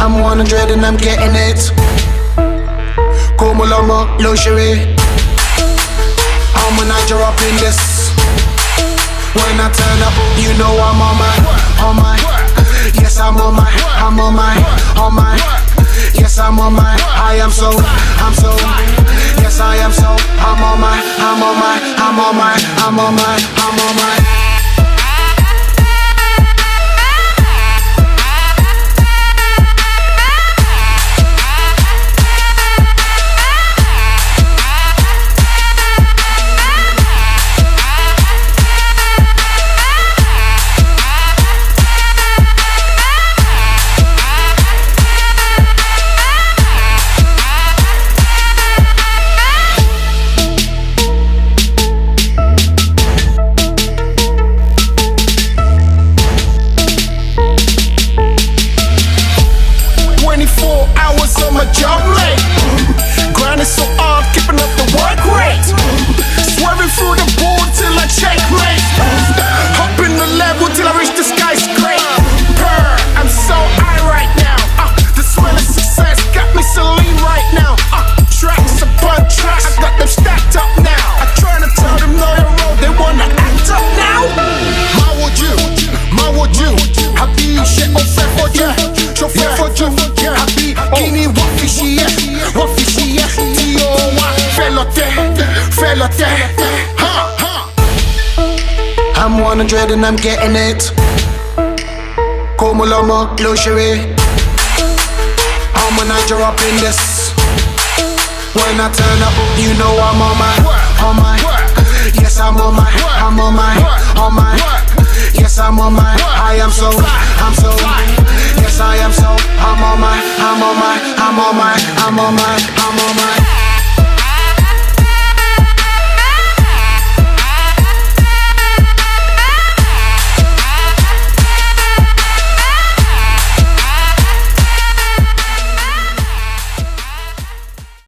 I'm 100 and I'm getting it. Como lomo, luxury. I'm a manager up in this. When I turn up, you know I'm on my. Yes, I'm on my. Yes, I'm on my. I'm so. Yes, I am so. I'm on my. Job late, grinding so hard, keeping up the work rate. Swerving through the board till I checkmate. Hopping the level till I reach the skyscraper. I'm so high right now. The smell of success got me so lean right now. Tracks upon tracks, I got them stacked up now. I try to tell them no, you're wrong, they wanna act up now. Ma would you? Happy shit on fair for you. So fair for you. Happy kini wafishie. Tio wa felote. I'm 100 and I'm getting it. Como lomo, luxury. I'm a manager up in this. When I turn up, you know I'm on my. Yes, I'm on my. Yes, I'm on my. I'm so. Yes, I am so. I'm on my.